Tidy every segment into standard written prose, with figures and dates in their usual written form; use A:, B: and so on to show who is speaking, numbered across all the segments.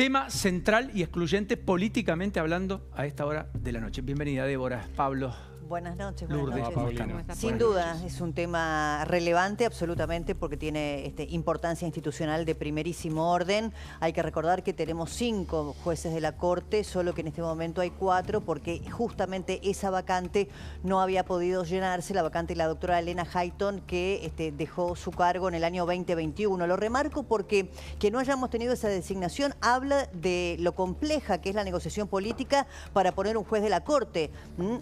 A: tema central y excluyente políticamente hablando a esta hora de la noche. Bienvenida, Débora, Pablo.
B: Buenas noches.
A: Lourdes.
B: Sin duda, es un tema relevante absolutamente porque tiene importancia institucional de primerísimo orden. Hay que recordar que tenemos 5 jueces de la Corte, solo que en este momento hay 4 porque justamente esa vacante no había podido llenarse, la vacante de la doctora Elena Hayton, que dejó su cargo en el año 2021. Lo remarco porque que no hayamos tenido esa designación habla de lo compleja que es la negociación política para poner un juez de la Corte.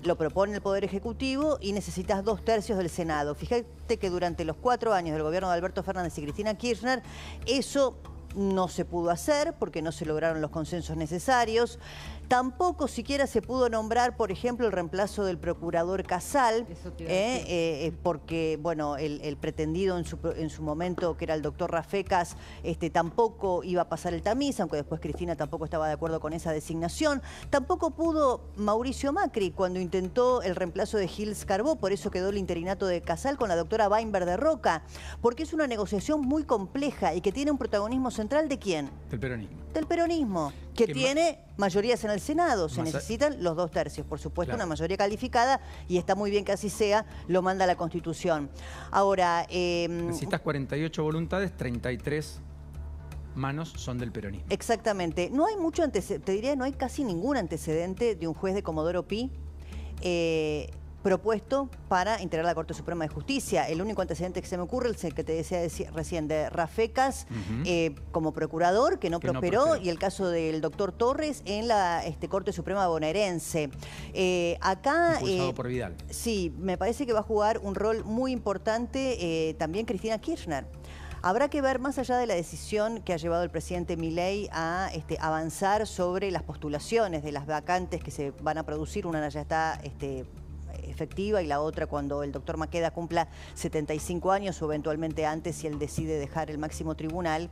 B: Lo propone el Poder Ejecutivo y necesitas 2/3 del Senado. Fíjate que durante los 4 años del gobierno de Alberto Fernández y Cristina Kirchner, eso no se pudo hacer porque no se lograron los consensos necesarios. Tampoco siquiera se pudo nombrar, por ejemplo, el reemplazo del procurador Casal, porque bueno, el pretendido en su momento, que era el doctor Rafecas, tampoco iba a pasar el tamiz, aunque después Cristina tampoco estaba de acuerdo con esa designación. Tampoco pudo Mauricio Macri cuando intentó el reemplazo de Gils Carbó, por eso quedó el interinato de Casal con la doctora Weinberg de Roca, porque es una negociación muy compleja y que tiene un protagonismo central ¿de quién?
A: Del peronismo.
B: Del peronismo, que tiene mayorías en el Senado. Se necesitan los 2/3, por supuesto, claro. Una mayoría calificada, y está muy bien que así sea, lo manda la Constitución. Ahora...
A: necesitas 48 voluntades, 33 manos son del peronismo.
B: Exactamente. No hay mucho antecedente, te diría, no hay casi ningún antecedente de un juez de Comodoro Pi propuesto para integrar la Corte Suprema de Justicia. El único antecedente que se me ocurre es el que te decía recién de Rafecas como procurador, que no prosperó, y el caso del doctor Torres en la Corte Suprema bonaerense. Acá...
A: impulsado por Vidal.
B: Sí, me parece que va a jugar un rol muy importante también Cristina Kirchner. Habrá que ver, más allá de la decisión que ha llevado el presidente Milei a avanzar sobre las postulaciones de las vacantes que se van a producir, una ya está... efectiva y la otra cuando el doctor Maqueda cumpla 75 años o eventualmente antes si él decide dejar el máximo tribunal.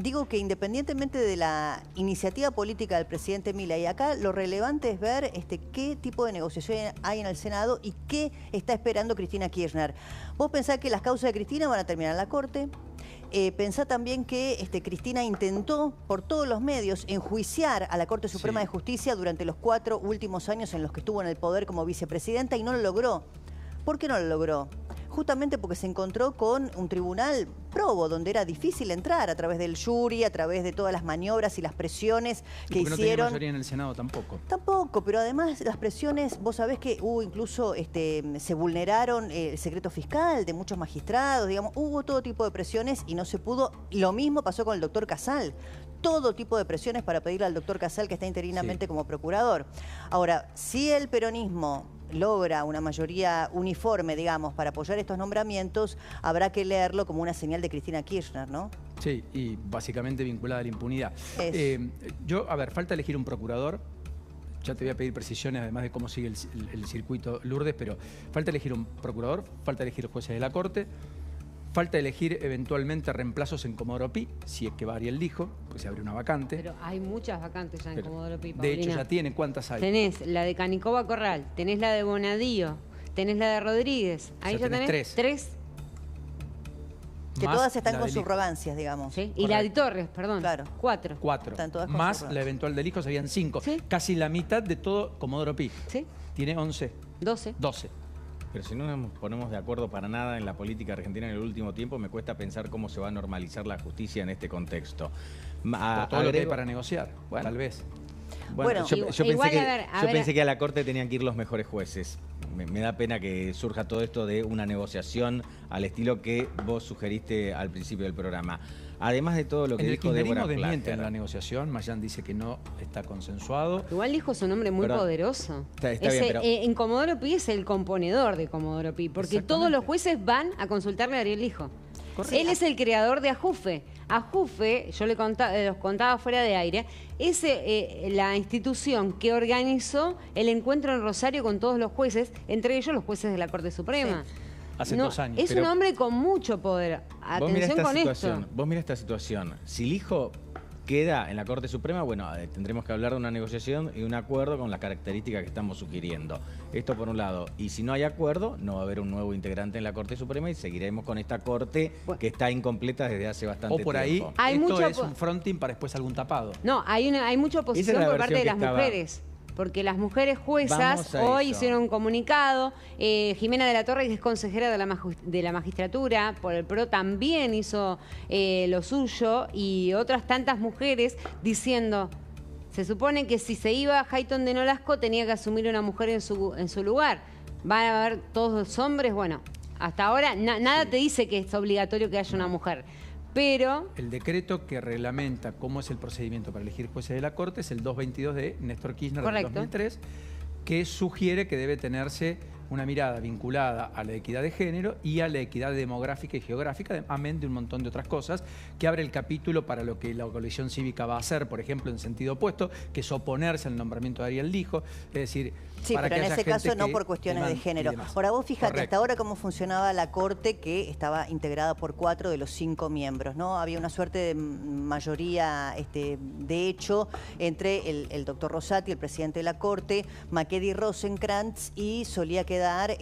B: Digo que independientemente de la iniciativa política del presidente Milei, acá lo relevante es ver qué tipo de negociación hay en el Senado y qué está esperando Cristina Kirchner. ¿Vos pensás que las causas de Cristina van a terminar en la Corte? Pensá también que Cristina intentó por todos los medios enjuiciar a la Corte Suprema de Justicia durante los 4 últimos años en los que estuvo en el poder como vicepresidenta y no lo logró. ¿Por qué no lo logró? Justamente porque se encontró con un tribunal probo, donde era difícil entrar a través del jury, a través de todas las maniobras y las presiones que hicieron. No tenía
A: mayoría en el Senado tampoco.
B: Tampoco, pero además las presiones, vos sabés que hubo incluso, se vulneraron el secreto fiscal de muchos magistrados, digamos, hubo todo tipo de presiones y no se pudo. Lo mismo pasó con el doctor Casal. Todo tipo de presiones para pedirle al doctor Casal que está interinamente como procurador. Ahora, si el peronismo logra una mayoría uniforme, digamos, para apoyar estos nombramientos, habrá que leerlo como una señal de Cristina Kirchner, ¿no?
A: Sí, y básicamente vinculada a la impunidad. A ver, falta elegir un procurador. Ya te voy a pedir precisiones, además de cómo sigue el circuito Lourdes, pero falta elegir un procurador, falta elegir jueces de la Corte, falta elegir eventualmente reemplazos en Comodoro Pi, si es que va Ariel dijo, pues se abre una vacante.
C: Pero hay muchas vacantes ya en Comodoro Pi, Paulina.
A: De hecho, ya tiene. ¿Cuántas hay?
C: Tenés la de Canicova Corral, tenés la de Bonadío, tenés la de Rodríguez. Ahí ya tenés 3.
B: Que todas están con subrogancias, digamos.
C: ¿Sí? Y la de Torres, perdón.
B: Claro.
C: 4.
B: Están todas con
A: más la eventual del hijo serían 5.
C: ¿Sí?
A: Casi la mitad de todo Comodoro Pi.
C: ¿Sí?
A: Tiene 11.
C: 12.
D: Pero si no nos ponemos de acuerdo para nada en la política argentina en el último tiempo, me cuesta pensar cómo se va a normalizar la justicia en este contexto.
A: Por todo lo que hay para negociar, tal vez.
D: Bueno, yo pensé que a la Corte tenían que ir los mejores jueces. Me da pena que surja todo esto de una negociación al estilo que vos sugeriste al principio del programa. Además de todo lo que dijo Débora Plager.
A: Desmienten la negociación, Mayán dice que no está consensuado.
C: Igual dijo su nombre muy poderoso.
D: Está bien, pero...
C: En Comodoro Pi es el componedor de Comodoro Pi, porque todos los jueces van a consultarle a Ariel Lijo. Él es el creador de AJUFE. AJUFE, yo los contaba fuera de aire, es la institución que organizó el encuentro en Rosario con todos los jueces, entre ellos los jueces de la Corte Suprema.
A: Sí. Hace 2 años.
C: Es un hombre con mucho poder. Atención con esto.
D: Vos mirá esta situación. Si Lijo queda en la Corte Suprema, bueno, tendremos que hablar de una negociación y un acuerdo con las características que estamos sugiriendo. Esto por un lado. Y si no hay acuerdo, no va a haber un nuevo integrante en la Corte Suprema y seguiremos con esta Corte que está incompleta desde hace bastante tiempo.
A: O por ahí, esto es un fronting para después algún tapado.
C: No, hay mucha oposición por parte de las mujeres. Porque las mujeres juezas hoy hicieron un comunicado. Jimena de la Torre, que es consejera de la magistratura, por el PRO también hizo lo suyo, y otras tantas mujeres diciendo, se supone que si se iba Hayton de Nolasco tenía que asumir una mujer en su lugar. ¿Van a haber todos los hombres? Bueno, hasta ahora nada te dice que es obligatorio que haya una mujer. Pero
A: el decreto que reglamenta cómo es el procedimiento para elegir jueces de la Corte es el 222 de Néstor Kirchner del 2003, que sugiere que debe tenerse una mirada vinculada a la equidad de género y a la equidad demográfica y geográfica, amén de un montón de otras cosas, que abre el capítulo para lo que la coalición cívica va a hacer, por ejemplo, en sentido opuesto, que es oponerse al nombramiento de Ariel Lijo, es decir...
B: Sí, pero en ese caso no por cuestiones de género. Ahora vos fíjate, hasta ahora cómo funcionaba la Corte, que estaba integrada por 4 de los 5 miembros, ¿no? Había una suerte de mayoría, de hecho, entre el doctor Rosati, el presidente de la Corte, Makedi Rosenkrantz, y solía quedar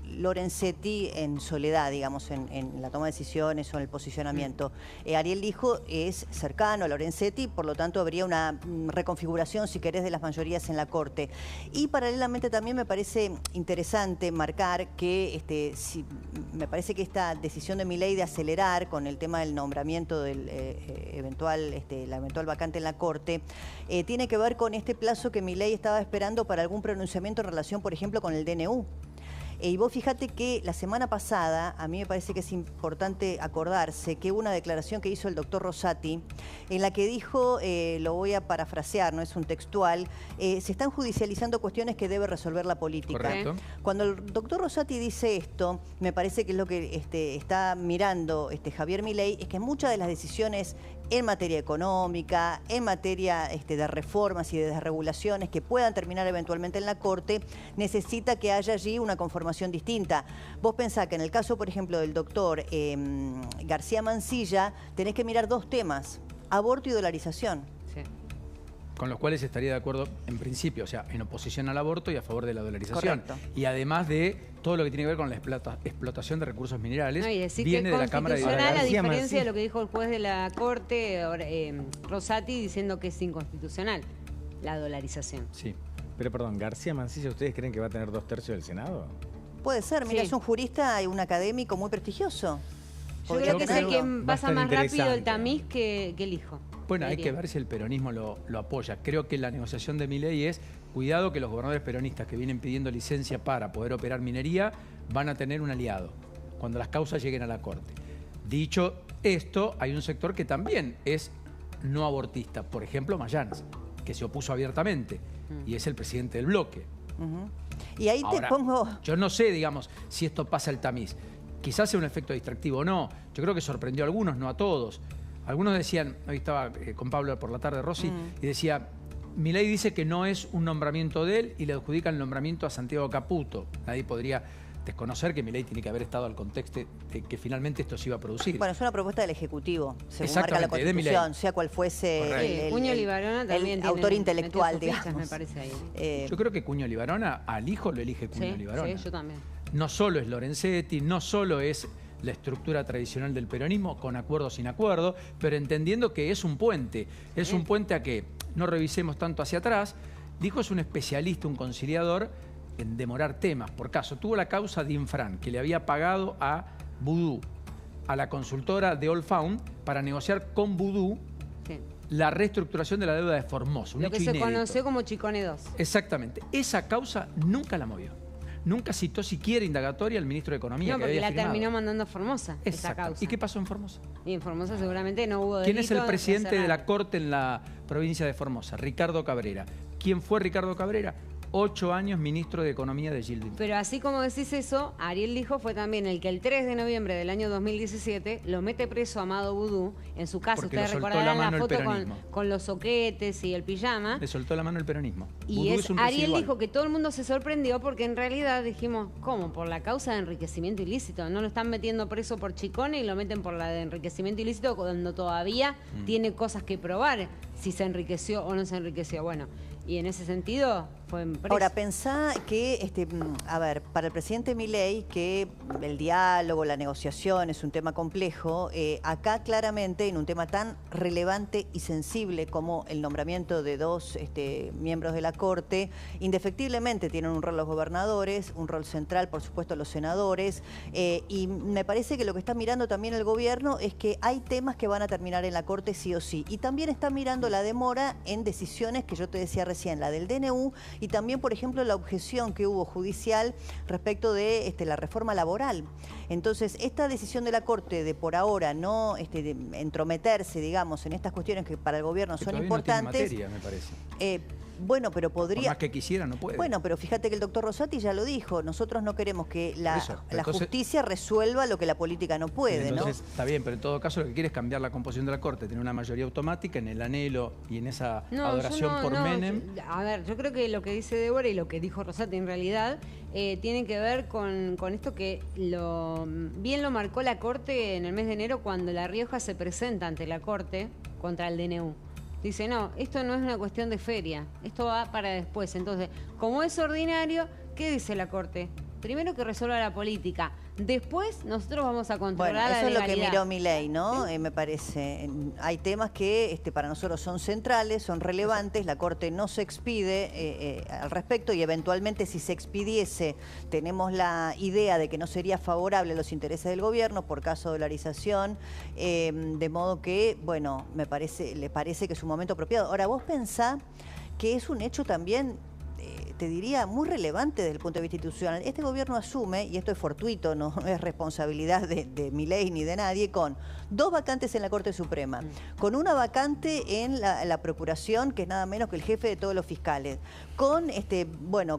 B: Lorenzetti en soledad, digamos, en la toma de decisiones o en el posicionamiento. Ariel Lijo es cercano a Lorenzetti, por lo tanto habría una reconfiguración, si querés, de las mayorías en la Corte. Y paralelamente también me parece interesante marcar que me parece que esta decisión de Milei de acelerar con el tema del nombramiento del la eventual vacante en la Corte tiene que ver con este plazo que Milei estaba esperando para algún pronunciamiento en relación, por ejemplo, con el DNU. Y vos fíjate que la semana pasada, a mí me parece que es importante acordarse que hubo una declaración que hizo el doctor Rosati, en la que dijo, lo voy a parafrasear, no es un textual, se están judicializando cuestiones que debe resolver la política.
A: Correcto.
B: Cuando el doctor Rosati dice esto, me parece que es lo que está mirando Javier Milei, es que muchas de las decisiones en materia económica, en materia de reformas y de desregulaciones que puedan terminar eventualmente en la Corte, necesita que haya allí una conformación distinta. Vos pensás que en el caso, por ejemplo, del doctor García Mansilla, tenés que mirar 2 temas, aborto y dolarización.
C: sí.
A: Con los cuales estaría de acuerdo en principio, o sea, en oposición al aborto y a favor de la dolarización.
B: Correcto.
A: Y además de todo lo que tiene que ver con la explotación de recursos minerales,
C: No, y decir
A: viene
C: que
A: de la Cámara de
C: constitucional, a
A: Diputados.
C: diferencia de lo que dijo el juez de la Corte, Rosati, diciendo que es inconstitucional la dolarización.
A: Sí.
D: Pero perdón, García Mansilla, ¿ustedes creen que va a tener 2/3 del Senado?
B: Puede ser, mira,
C: Sí.
B: es un jurista y un académico muy prestigioso.
C: Yo creo que es el que pasa
D: Bastante
C: más rápido el
D: interesante.
C: tamiz que el hijo.
A: Bueno, hay
C: diría.
A: que ver si el peronismo lo apoya. Creo que la negociación de Milei es, cuidado que los gobernadores peronistas que vienen pidiendo licencia para poder operar minería van a tener un aliado cuando las causas lleguen a la Corte. Dicho esto, hay un sector que también es no abortista, por ejemplo, Mayans, que se opuso abiertamente y es el presidente del bloque.
B: Y ahí
A: Ahora,
B: te pongo...
A: yo no sé, digamos, si esto pasa el tamiz. Quizás sea un efecto distractivo o no. Yo creo que sorprendió a algunos, no a todos. Algunos decían, hoy estaba con Pablo por la tarde, Rossi, y decía, Milei dice que no es un nombramiento de él y le adjudica el nombramiento a Santiago Caputo. Nadie podría desconocer que Milei tiene que haber estado al contexto de que finalmente esto se iba a producir.
B: Bueno, es una propuesta del Ejecutivo, según marca la
A: Exactamente, de
B: Constitución,
A: Milei.
B: sea cual fuese
C: Cuño Libarona también
B: el autor
C: tiene-
B: intelectual,
C: metió sus fichas,
B: digamos.
C: me parece ahí.
A: Yo creo que Cuño Libarona, al hijo lo elige Cuño
C: Sí,
A: Libarona.
C: sí, yo también.
A: No solo es Lorenzetti, no solo es la estructura tradicional del peronismo, con acuerdo o sin acuerdo, pero entendiendo que es un puente. Es un puente a que no revisemos tanto hacia atrás. Dijo es un especialista, un conciliador en demorar temas. Por caso, tuvo la causa de Infran, que le había pagado a Vudú, a la consultora de Allfound, para negociar con Vudú
C: Sí.
A: la reestructuración de la deuda de Formosa. Un
C: Lo que
A: hecho
C: se
A: inédito.
C: conoció como Chicone 2.
A: Exactamente. Esa causa nunca la movió. Nunca citó siquiera indagatoria al ministro de Economía.
C: No,
A: que
C: porque
A: había
C: la
A: firmado.
C: terminó mandando a Formosa, esa
A: Exacto.
C: causa.
A: ¿Y qué pasó en Formosa?
C: Y en Formosa seguramente no hubo delito.
A: ¿Quién es el presidente de la
C: Corte?
A: Corte en la provincia de Formosa? Ricardo Cabrera. ¿Quién fue Ricardo Cabrera? 8 años ministro de Economía de Gilles Villeneuve.
C: Pero así como decís eso, Ariel Lijo fue también el que el 3 de noviembre del año 2017 lo mete preso a Amado Vudú en su casa.
A: Porque
C: ustedes recordarán la foto con los soquetes y el pijama.
A: Le soltó la mano el peronismo.
C: Y es Ariel Lijo que todo el mundo se sorprendió porque en realidad dijimos, ¿cómo? Por la causa de enriquecimiento ilícito. No lo están metiendo preso por chicone y lo meten por la de enriquecimiento ilícito cuando todavía tiene cosas que probar si se enriqueció o no se enriqueció. Bueno, y en ese sentido fue preso.
B: Ahora, pensá que, a ver, para el presidente Milei, que el diálogo, la negociación es un tema complejo, acá claramente en un tema tan relevante y sensible como el nombramiento de 2 miembros de la Corte, indefectiblemente tienen un rol los gobernadores, un rol central, por supuesto, los senadores, y me parece que lo que está mirando también el gobierno es que hay temas que van a terminar en la Corte sí o sí, y también está mirando la demora en decisiones que yo te decía recién, la del DNU, y también, por ejemplo, la objeción que hubo judicial respecto de la reforma laboral. Entonces, esta decisión de la Corte de por ahora no de entrometerse, digamos, en estas cuestiones que para el gobierno son importantes.
A: No tiene materia, me parece.
B: Bueno, pero podría...
A: Por más que quisiera, no puede.
B: Bueno, pero fíjate que el doctor Rosati ya lo dijo. Nosotros no queremos que la justicia resuelva lo que la política no puede,
A: entonces,
B: ¿no?
A: Está bien, pero en todo caso lo que quiere es cambiar la composición de la Corte, tener una mayoría automática en el anhelo y en esa adoración por Menem.
C: A ver, yo creo que lo que dice Débora y lo que dijo Rosati en realidad tiene que ver con esto que bien lo marcó la Corte en el mes de enero cuando La Rioja se presenta ante la Corte contra el DNU. Dice, no, esto no es una cuestión de feria, esto va para después. Entonces, como es ordinario, ¿qué dice la Corte? Primero que resuelva la política, después nosotros vamos a controlar la legalidad.
B: Eso es lo que miró Milei, ¿no? Me parece. Hay temas que para nosotros son centrales, son relevantes, la Corte no se expide al respecto y eventualmente si se expidiese tenemos la idea de que no sería favorable a los intereses del gobierno por caso de dolarización, de modo que, bueno, le parece que es un momento apropiado. Ahora, vos pensá que es un hecho también, te diría, muy relevante desde el punto de vista institucional. Este gobierno asume, y esto es fortuito, no es responsabilidad de Milei ni de nadie, con 2 vacantes en la Corte Suprema, con una vacante en la Procuración, que es nada menos que el jefe de todos los fiscales, con,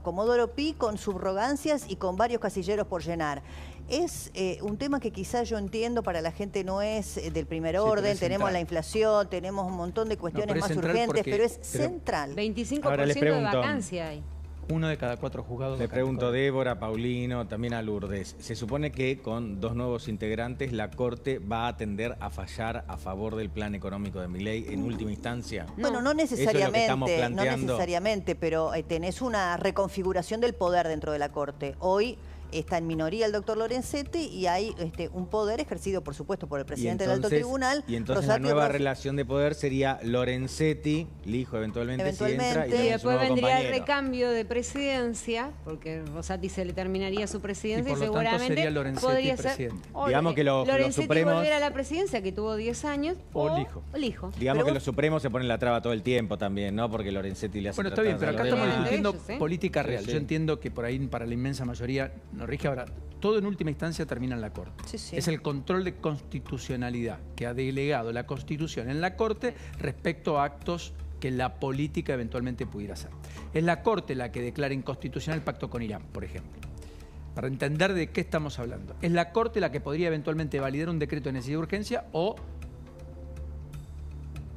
B: Comodoro Pi, con subrogancias y con varios casilleros por llenar. Es un tema que quizás yo entiendo para la gente no es del primer orden, tenemos la inflación, tenemos un montón de cuestiones más urgentes, pero es central.
C: 25% de vacancia hay.
A: 1 de cada 4 juzgados.
D: Le pregunto a Débora, Paulino, también a Lourdes. Se supone que con 2 nuevos integrantes la Corte va a tender a fallar a favor del plan económico de Milei en última instancia.
B: Bueno, no necesariamente, pero tenés una reconfiguración del poder dentro de la Corte. Hoy está en minoría el doctor Lorenzetti y hay un poder ejercido, por supuesto, por el presidente del Alto Tribunal.
D: Y entonces la nueva relación de poder sería Lorenzetti, Lijo eventualmente si entra, y
C: después vendría el recambio de presidencia, porque Rosati se le terminaría su presidencia y seguramente
A: sería Lorenzetti
C: podría
A: presidente.
C: ser
D: digamos que los Supremos
C: volver a la presidencia, que tuvo 10 años,
A: o Lijo.
D: Digamos que los Supremos se ponen la traba todo el tiempo también, ¿no? Porque Lorenzetti le hace.
A: Bueno, está bien, pero acá estamos discutiendo política real.
D: Sí, sí.
A: Yo entiendo que por ahí para la inmensa mayoría no rige. Ahora, todo en última instancia termina en la Corte.
B: Sí.
A: Es el control de constitucionalidad que ha delegado la Constitución en la Corte respecto a actos que la política eventualmente pudiera hacer. Es la Corte la que declara inconstitucional el pacto con Irán, por ejemplo. Para entender de qué estamos hablando. Es la Corte la que podría eventualmente validar un decreto de necesidad de urgencia o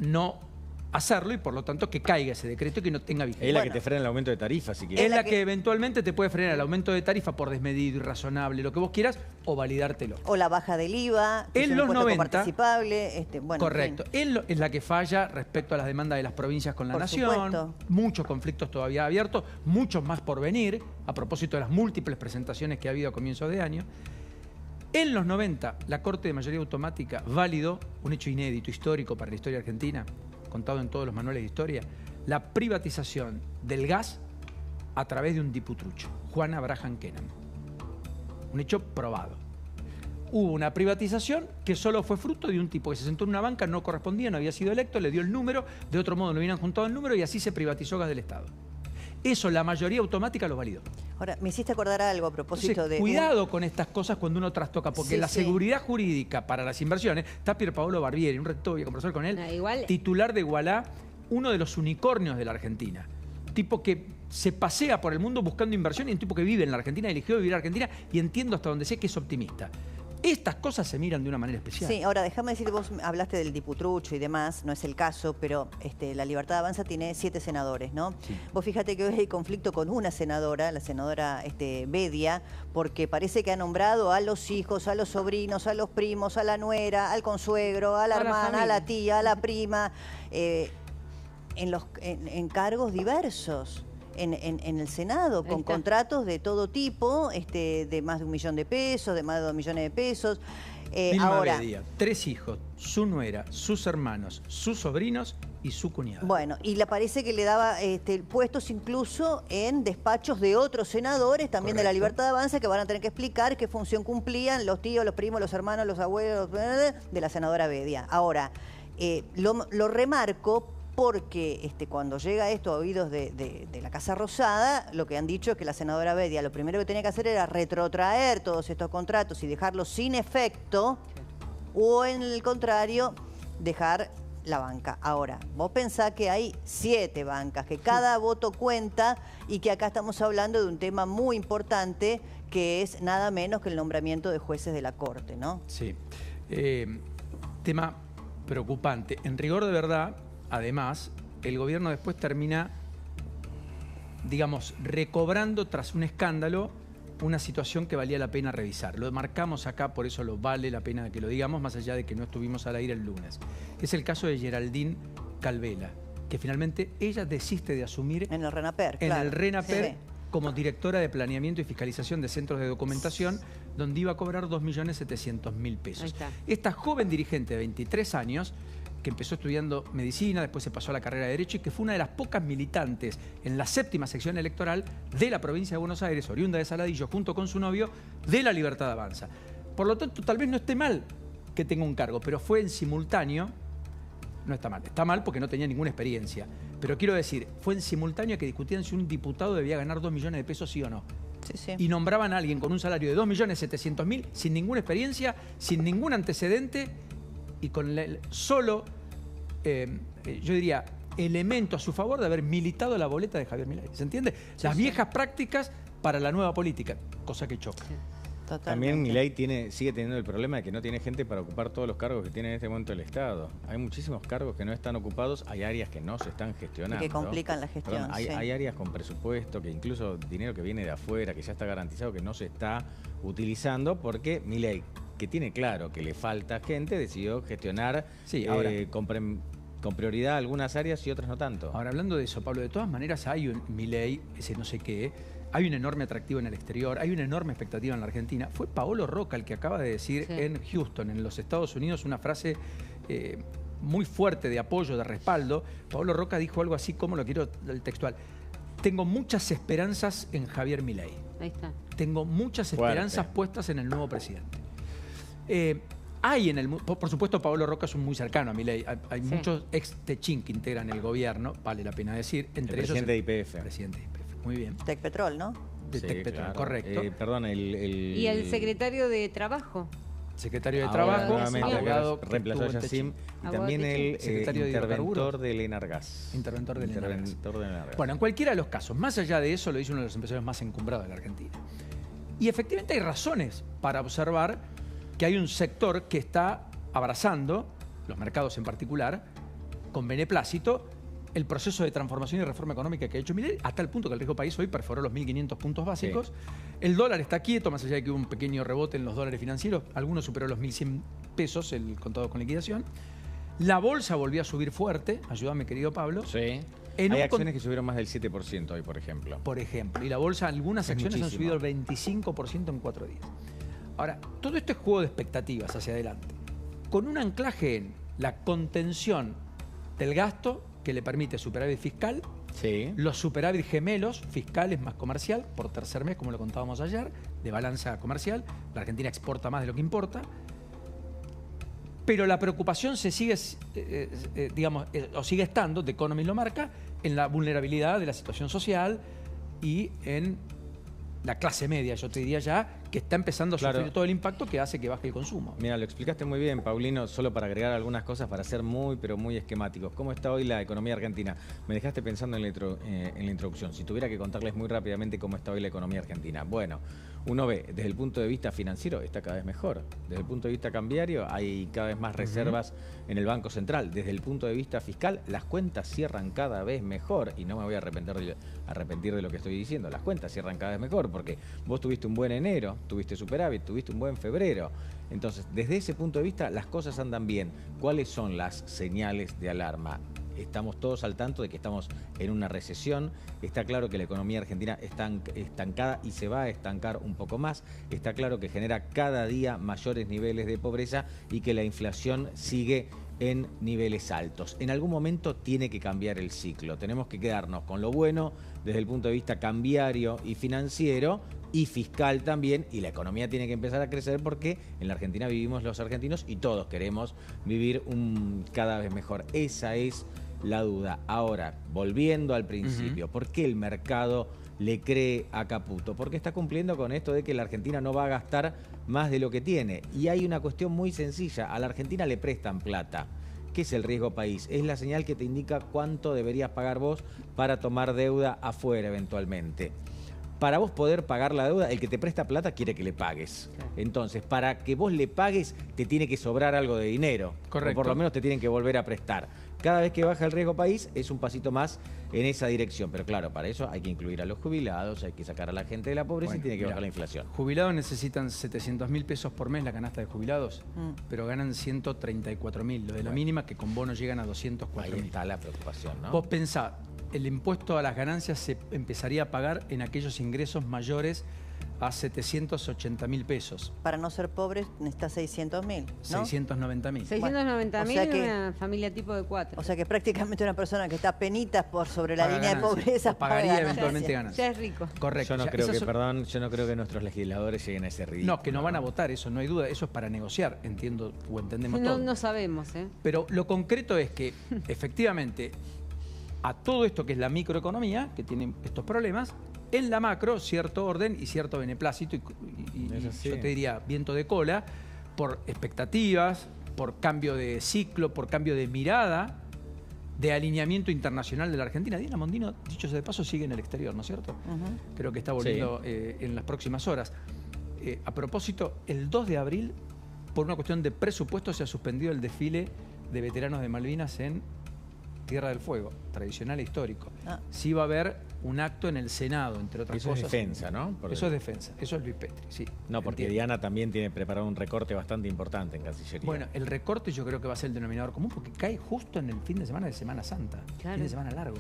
A: no hacerlo y por lo tanto que caiga ese decreto y que no tenga vigencia.
D: Es la que te frena el aumento de tarifa, si quieres.
A: Es la que eventualmente te puede frenar el aumento de tarifa por desmedido, irrazonable, lo que vos quieras, o validártelo.
B: O la baja del IVA,
A: en los 90,
B: participable.
A: Correcto. Es la que falla respecto a las demandas de las provincias con la nación.
B: Supuesto.
A: Muchos conflictos todavía abiertos, muchos más por venir, a propósito de las múltiples presentaciones que ha habido a comienzos de año. En los 90, la Corte de Mayoría Automática validó un hecho inédito, histórico para la historia argentina, contado en todos los manuales de historia, la privatización del gas a través de un diputrucho, Juan Abraham Kennan. Un hecho probado. Hubo una privatización que solo fue fruto de un tipo que se sentó en una banca, no correspondía, no había sido electo, le dio el número, de otro modo no hubieran juntado el número y así se privatizó gas del Estado. Eso la mayoría automática lo validó.
B: Ahora, me hiciste acordar algo a propósito.
A: Entonces, cuidado con estas cosas cuando uno trastoca, porque la seguridad jurídica para las inversiones, está Pierpaolo Barbieri, un reto voy a conversar con él, titular de Igualá, uno de los unicornios de la Argentina. tipo que se pasea por el mundo buscando inversión y un tipo que vive en la Argentina, eligió vivir en Argentina y entiendo hasta donde sé que es optimista. Estas cosas se miran de una manera especial.
B: Sí, ahora déjame decir, vos hablaste del diputrucho y demás, no es el caso, pero la Libertad Avanza tiene 7 senadores, ¿no? Sí. Vos fíjate que hoy hay conflicto con una senadora, la senadora Bedia, porque parece que ha nombrado a los hijos, a los sobrinos, a los primos, a la nuera, al consuegro, a la hermana, a la tía, a la prima, en cargos diversos. En el Senado, con contratos de todo tipo, de más de 1 millón de pesos, de más de 2 millones de pesos.
A: Ahora, Bedia, 3 hijos, su nuera, sus hermanos, sus sobrinos y su cuñada.
B: Bueno, y le parece que le daba puestos incluso en despachos de otros senadores, también de la Libertad Avanza, que van a tener que explicar qué función cumplían los tíos, los primos, los hermanos, los abuelos de la senadora Bedia. Ahora, lo remarco porque cuando llega esto a oídos de la Casa Rosada, lo que han dicho es que la senadora Bedia lo primero que tenía que hacer era retrotraer todos estos contratos y dejarlos sin efecto, o en el contrario, dejar la banca. Ahora, vos pensás que hay 7 bancas, que cada voto cuenta y que acá estamos hablando de un tema muy importante, que es nada menos que el nombramiento de jueces de la Corte, ¿no?
A: Sí. Tema preocupante. En rigor de verdad, además, el gobierno después termina, digamos, recobrando tras un escándalo una situación que valía la pena revisar. Lo marcamos acá, por eso vale la pena que lo digamos, más allá de que no estuvimos al aire el lunes. Es el caso de Geraldine Calvela, que finalmente ella desiste de asumir
B: en el RENAPER,
A: en el RENAPER, como directora de Planeamiento y Fiscalización de Centros de Documentación, donde iba a cobrar 2.700.000 pesos. Esta joven dirigente de 23 años, que empezó estudiando medicina, después se pasó a la carrera de Derecho y que fue una de las pocas militantes en la 7ª sección electoral de la provincia de Buenos Aires, oriunda de Saladillo, junto con su novio, de la Libertad Avanza. Por lo tanto, tal vez no esté mal que tenga un cargo, pero fue en simultáneo. No está mal. Está mal porque no tenía ninguna experiencia. Pero quiero decir, fue en simultáneo que discutían si un diputado debía ganar 2 millones de pesos, sí o no.
B: Sí.
A: Y nombraban a alguien con un salario de 2.700.000, sin ninguna experiencia, sin ningún antecedente y con solo, yo diría, elemento a su favor de haber militado la boleta de Javier Milei. ¿Se entiende? Las viejas prácticas para la nueva política, cosa que choca.
D: También Milei sigue teniendo el problema de que no tiene gente para ocupar todos los cargos que tiene en este momento el Estado. Hay muchísimos cargos que no están ocupados, hay áreas que no se están gestionando.
B: Y que complican la gestión.
D: Perdón, hay áreas con presupuesto, que incluso dinero que viene de afuera, que ya está garantizado, que no se está utilizando porque Milei, que tiene claro que le falta gente, decidió gestionar con prioridad algunas áreas y otras no tanto.
A: Ahora, hablando de eso, Pablo, de todas maneras hay un Milei, ese no sé qué, hay un enorme atractivo en el exterior, hay una enorme expectativa en la Argentina. Fue Paolo Roca el que acaba de decir en Houston, en los Estados Unidos, una frase muy fuerte de apoyo, de respaldo. Paolo Roca dijo algo así como, lo quiero el textual: tengo muchas esperanzas en Javier Milei. Ahí está. Tengo muchas esperanzas puestas en el nuevo presidente. Hay por supuesto, Paolo Roca es muy cercano a Milei. Hay muchos ex-Techín que integran el gobierno, vale la pena decir. Entre ellos
D: presidente de IPF.
A: Presidente de IPF, muy bien.
B: Tecpetrol, ¿no?
A: De Tecpetrol, correcto.
D: Perdón,
C: ¿Y el secretario de Trabajo?
A: Secretario de Trabajo,
D: abogado, reemplazó a Yacim, y también el interventor del Enargas.
A: Interventor del Enargas. Bueno, en cualquiera de los casos, más allá de eso, lo hizo uno de los empresarios más encumbrados de la Argentina. Y efectivamente hay razones para observar que hay un sector que está abrazando, los mercados en particular, con beneplácito, el proceso de transformación y reforma económica que ha hecho Milei, hasta el punto que el riesgo país hoy perforó los 1.500 puntos básicos. El dólar está quieto, más allá de que hubo un pequeño rebote en los dólares financieros, algunos superó los 1.100 pesos el contado con liquidación. La bolsa volvió a subir fuerte, ayúdame querido Pablo.
D: Sí. Hay acciones que subieron más del 7% hoy, por ejemplo.
A: Por ejemplo, y la bolsa, algunas acciones han subido el 25% en 4 días. Ahora, todo esto es juego de expectativas hacia adelante, con un anclaje en la contención del gasto que le permite superávit fiscal, los superávit gemelos, fiscales más comercial, por tercer mes, como lo contábamos ayer, de balanza comercial. La Argentina exporta más de lo que importa, pero la preocupación se sigue, o sigue estando, The Economist lo marca, en la vulnerabilidad de la situación social y en la clase media, yo te diría ya, que está empezando a sufrir todo el impacto que hace que baje el consumo.
D: Mira, lo explicaste muy bien, Paulino, solo para agregar algunas cosas para ser pero muy esquemáticos. ¿Cómo está hoy la economía argentina? Me dejaste pensando en la introducción. Si tuviera que contarles muy rápidamente cómo está hoy la economía argentina. Bueno, uno ve, desde el punto de vista financiero, está cada vez mejor. Desde el punto de vista cambiario, hay cada vez más reservas en el Banco Central. Desde el punto de vista fiscal, las cuentas cierran cada vez mejor. Y no me voy a arrepentir de lo que estoy diciendo. Las cuentas cierran cada vez mejor porque vos tuviste un buen enero, tuviste superávit, tuviste un buen febrero. Entonces, desde ese punto de vista, las cosas andan bien. ¿Cuáles son las señales de alarma? Estamos todos al tanto de que estamos en una recesión. Está claro que la economía argentina está estancada y se va a estancar un poco más. Está claro que genera cada día mayores niveles de pobreza y que la inflación sigue en niveles altos. En algún momento tiene que cambiar el ciclo. Tenemos que quedarnos con lo bueno desde el punto de vista cambiario y financiero y fiscal también, y la economía tiene que empezar a crecer porque en la Argentina vivimos los argentinos y todos queremos vivir cada vez mejor. Esa es la duda. Ahora, volviendo al principio, ¿por qué el mercado le cree a Caputo? Porque está cumpliendo con esto de que la Argentina no va a gastar más de lo que tiene. Y hay una cuestión muy sencilla. A la Argentina le prestan plata. ¿Qué es el riesgo país? Es la señal que te indica cuánto deberías pagar vos para tomar deuda afuera eventualmente. Para vos poder pagar la deuda, el que te presta plata quiere que le pagues. Entonces, para que vos le pagues, te tiene que sobrar algo de dinero.
A: Correcto.
D: O por lo menos te tienen que volver a prestar. Cada vez que baja el riesgo país, es un pasito más en esa dirección. Pero claro, para eso hay que incluir a los jubilados, hay que sacar a la gente de la pobreza y tiene que bajar la inflación.
A: Jubilados necesitan 700.000 pesos por mes la canasta de jubilados, pero ganan 134.000, lo de la mínima, que con bono llegan a 204.000.
D: Ahí está la preocupación, ¿no?
A: Vos pensá, el impuesto a las ganancias se empezaría a pagar en aquellos ingresos mayores a 780.000 pesos.
B: Para no ser pobres necesitas 600.000, ¿no?
A: 690.000.
C: 690.000 una familia tipo de 4.
B: O sea que prácticamente una persona que está penitas por sobre la línea de pobreza
A: pagaría eventualmente ganancias.
C: Ya es rico.
A: Correcto.
D: Yo no creo que nuestros legisladores lleguen a ese ridículo.
A: No, que no van a votar, eso no hay duda. Eso es para negociar, entiendo o entendemos todo.
C: No sabemos, ¿eh?
A: Pero lo concreto es que, efectivamente, a todo esto que es la microeconomía, que tiene estos problemas, en la macro, cierto orden y cierto beneplácito y yo te diría viento de cola, por expectativas, por cambio de ciclo, por cambio de mirada, de alineamiento internacional de la Argentina. Diana Mondino, dicho sea de paso, sigue en el exterior, ¿no es cierto? Creo que está volviendo en las próximas horas. A propósito, el 2 de abril, por una cuestión de presupuesto, se ha suspendido el desfile de veteranos de Malvinas en Tierra del Fuego, tradicional e histórico. Sí va a haber un acto en el Senado, entre otras cosas.
D: Eso es defensa, ¿no?
A: Eso es defensa, eso es Luis Petri, sí.
D: No, porque Diana también tiene preparado un recorte bastante importante en Cancillería.
A: Bueno, el recorte yo creo que va a ser el denominador común porque cae justo en el fin de Semana Santa, fin de semana largo.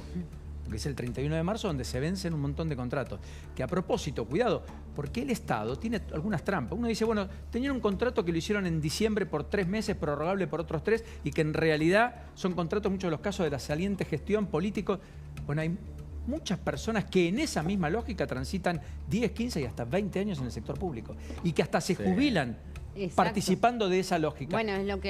A: Porque es el 31 de marzo donde se vencen un montón de contratos. Que a propósito, cuidado, porque el Estado tiene algunas trampas. Uno dice, bueno, tenían un contrato que lo hicieron en diciembre por 3 meses, prorrogable por otros 3, y que en realidad son contratos, muchos de los casos, de la saliente gestión político. Bueno, hay muchas personas que en esa misma lógica transitan 10, 15 y hasta 20 años en el sector público. Y que hasta se jubilan. Exacto. Participando de esa lógica.
C: Bueno, es lo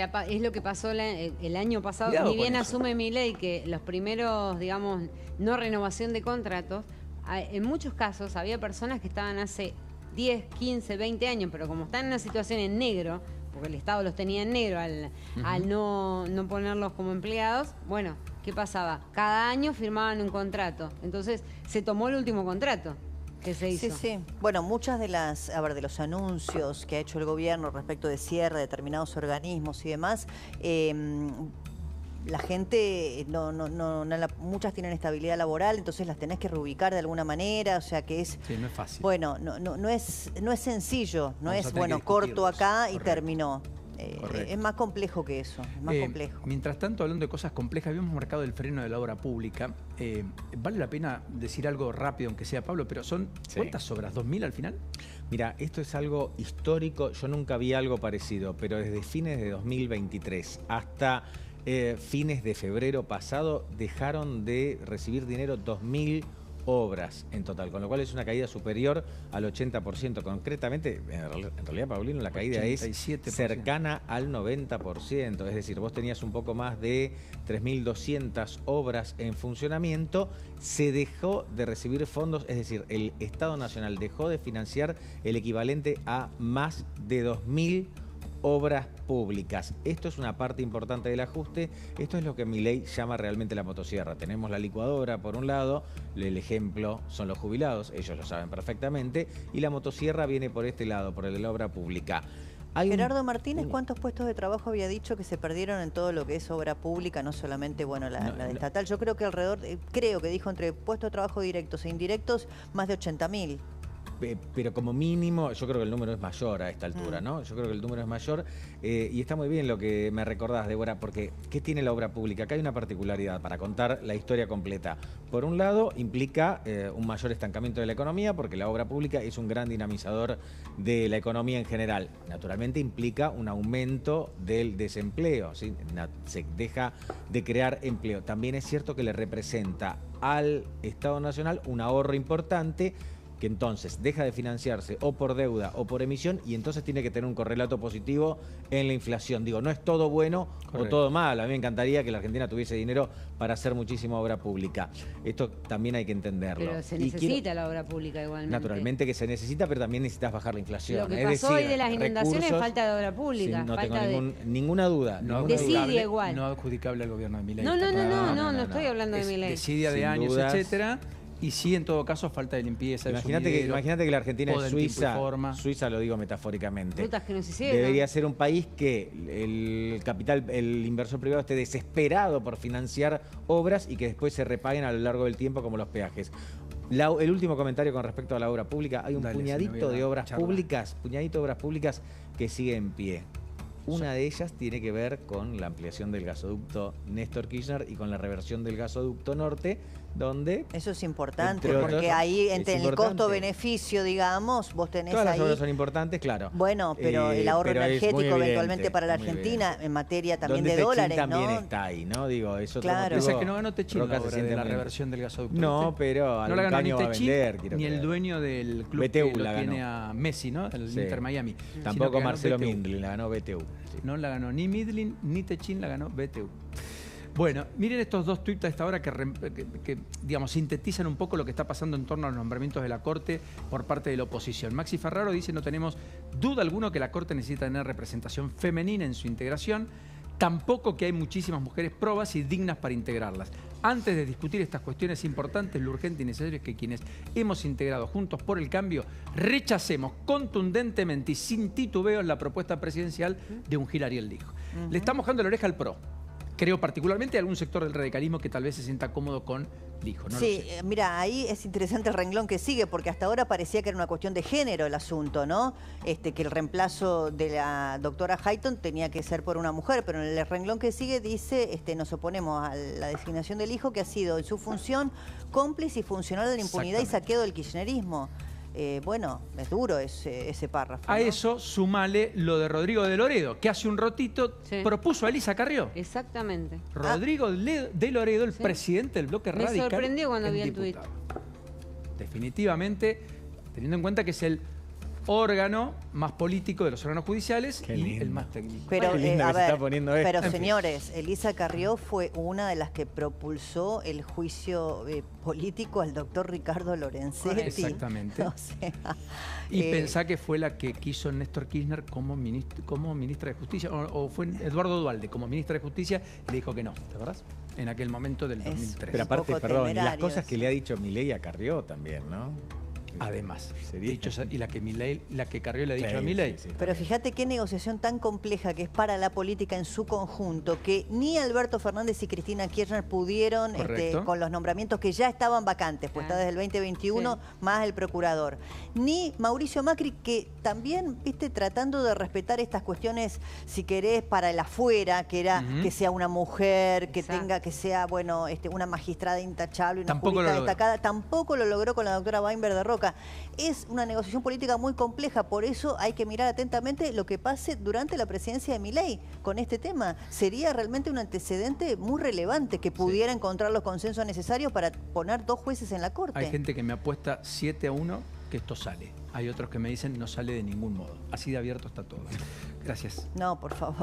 C: que pasó el año pasado. Ni bien asume Milei que los primeros, digamos, no renovación de contratos, en muchos casos había personas que estaban hace 10, 15, 20 años, pero como están en una situación en negro, porque el Estado los tenía en negro al no ponerlos como empleados, bueno, ¿qué pasaba? Cada año firmaban un contrato. Entonces se tomó el último contrato que se hizo.
B: Sí. Bueno, muchas de los anuncios que ha hecho el gobierno respecto de cierre de determinados organismos y demás, la gente, muchas tienen estabilidad laboral, entonces las tenés que reubicar de alguna manera, o sea que es...
A: Sí, no es fácil.
B: Bueno, no es sencillo, no es, bueno, corto acá y terminó. Es más complejo que eso, es más complejo.
A: Mientras tanto, hablando de cosas complejas, habíamos marcado el freno de la obra pública. Vale la pena decir algo rápido, aunque sea, Pablo, pero son ¿cuántas obras? ¿2.000 al final?
D: Mira, esto es algo histórico. Yo nunca vi algo parecido, pero desde fines de 2023 hasta fines de febrero pasado dejaron de recibir dinero 2.000 obras en total, con lo cual es una caída superior al 80%. Concretamente, en realidad, Paulino, la caída 87%. Es cercana al 90%. Es decir, vos tenías un poco más de 3.200 obras en funcionamiento, se dejó de recibir fondos, es decir, el Estado Nacional dejó de financiar el equivalente a más de 2.000 obras públicas. Esto es una parte importante del ajuste. Esto es lo que Milei llama realmente la motosierra. Tenemos la licuadora por un lado, el ejemplo son los jubilados, ellos lo saben perfectamente, y la motosierra viene por este lado, por el de la obra pública.
B: Gerardo Martínez, ¿cuántos puestos de trabajo había dicho que se perdieron en todo lo que es obra pública, no solamente la de estatal? Yo creo que alrededor, creo que dijo entre puestos de trabajo directos e indirectos, más de 80.000.
D: Pero como mínimo, yo creo que el número es mayor a esta altura, ¿no? Yo creo que el número es mayor y está muy bien lo que me recordás, Débora, porque ¿qué tiene la obra pública? Acá hay una particularidad para contar la historia completa. Por un lado, implica un mayor estancamiento de la economía, porque la obra pública es un gran dinamizador de la economía en general. Naturalmente implica un aumento del desempleo, ¿sí? Se deja de crear empleo. También es cierto que le representa al Estado Nacional un ahorro importante, que entonces deja de financiarse o por deuda o por emisión y entonces tiene que tener un correlato positivo en la inflación. Digo, no es todo bueno o todo malo. A mí me encantaría que la Argentina tuviese dinero para hacer muchísima obra pública. Esto también hay que entenderlo.
C: Pero se necesita la obra pública igualmente.
D: Naturalmente que se necesita, pero también necesitas bajar la inflación.
C: Lo que pasó hoy de las inundaciones es falta de obra pública.
D: Sí, no tengo ninguna duda.
C: Desidia igual.
A: No adjudicable al gobierno de Milei.
C: No estoy hablando de Milei.
A: Desidia de años, etcétera. Y sí, en todo caso, falta de limpieza.
D: Imagínate que la Argentina es Suiza lo digo metafóricamente.
C: Rutas que no se hicieron.
D: Debería ser un país que el inversor privado esté desesperado por financiar obras y que después se repaguen a lo largo del tiempo, como los peajes. El último comentario con respecto a la obra pública. Hay un puñadito de obras públicas que sigue en pie. Una de ellas tiene que ver con la ampliación del gasoducto Néstor Kirchner y con la reversión del gasoducto norte, donde...
B: Eso es importante, porque ahí entre el costo-beneficio, digamos, vos tenés
D: todas
B: ahí...
D: las obras son importantes, claro.
B: Bueno, pero el ahorro energético eventualmente para la Argentina, en materia también de dólares, ¿no?
D: También está ahí, ¿no? Digo, eso
B: claro.
A: Pese a que no ganó Techín la obra de la reversión del gasoducto.
D: No, pero
A: no la ganó ni Techín,
D: ni
A: el dueño del club
D: BTU
A: que lo tiene a Messi, ¿no? El Inter Miami.
D: Tampoco Marcelo Mindlin, la ganó BTU.
A: No la ganó ni Midlin ni Techín, la ganó BTU. Bueno, miren estos dos tuits a esta hora que, digamos, sintetizan un poco lo que está pasando en torno a los nombramientos de la Corte por parte de la oposición. Maxi Ferraro dice: no tenemos duda alguna que la Corte necesita tener representación femenina en su integración, tampoco que hay muchísimas mujeres probas y dignas para integrarlas. Antes de discutir estas cuestiones importantes, lo urgente y necesario es que quienes hemos integrado Juntos por el Cambio rechacemos contundentemente y sin titubeos la propuesta presidencial de ungir a Ariel Lijo. Le está mojando la oreja al PRO. Creo particularmente a algún sector del radicalismo que tal vez se sienta cómodo con Lijo. No
B: sí, mira, ahí es interesante el renglón que sigue, porque hasta ahora parecía que era una cuestión de género el asunto, ¿no? Que el reemplazo de la doctora Hayton tenía que ser por una mujer, pero en el renglón que sigue dice, nos oponemos a la designación del Lijo, que ha sido en su función cómplice y funcional de la impunidad y saqueo del kirchnerismo. Bueno, es duro ese párrafo, ¿no?
A: A eso sumale lo de Rodrigo de Loredo, que hace un ratito propuso a Elisa Carrió.
C: Exactamente.
A: Rodrigo de Loredo, el presidente del bloque radical.
C: Me sorprendió cuando vi el tuit.
A: Definitivamente, teniendo en cuenta que es el órgano más político de los órganos judiciales y el más técnico.
B: Pero, pero señores, Elisa Carrió fue una de las que propulsó el juicio político al doctor Ricardo Lorenzetti.
A: Exactamente.
B: O sea,
A: y pensá que fue la que quiso Néstor Kirchner como ministra de Justicia, o fue Eduardo Duhalde como ministra de Justicia, y le dijo que no, ¿te acordás? En aquel momento del 2003.
D: Pero aparte, perdón, las cosas que le ha dicho Milei a Carrió también, ¿no?
A: Además, y la que Carrió le ha dicho a Milei.
B: Pero fíjate qué negociación tan compleja que es para la política en su conjunto, que ni Alberto Fernández y Cristina Kirchner pudieron, con los nombramientos que ya estaban vacantes, pues está desde el 2021, más el procurador. Ni Mauricio Macri, que también, tratando de respetar estas cuestiones, si querés, para el afuera, que era que sea una mujer, que tenga, que sea, bueno, una magistrada intachable, una jurista destacada, tampoco lo logró con la doctora Weinberg de Roca. boca. Es una negociación política muy compleja, por eso hay que mirar atentamente lo que pase durante la presidencia de Milei con este tema. Sería realmente un antecedente muy relevante que pudiera encontrar los consensos necesarios para poner 2 jueces en la Corte.
A: Hay gente que me apuesta 7-1 que esto sale. Hay otros que me dicen no sale de ningún modo. Así de abierto está todo. Gracias.
B: No, por favor.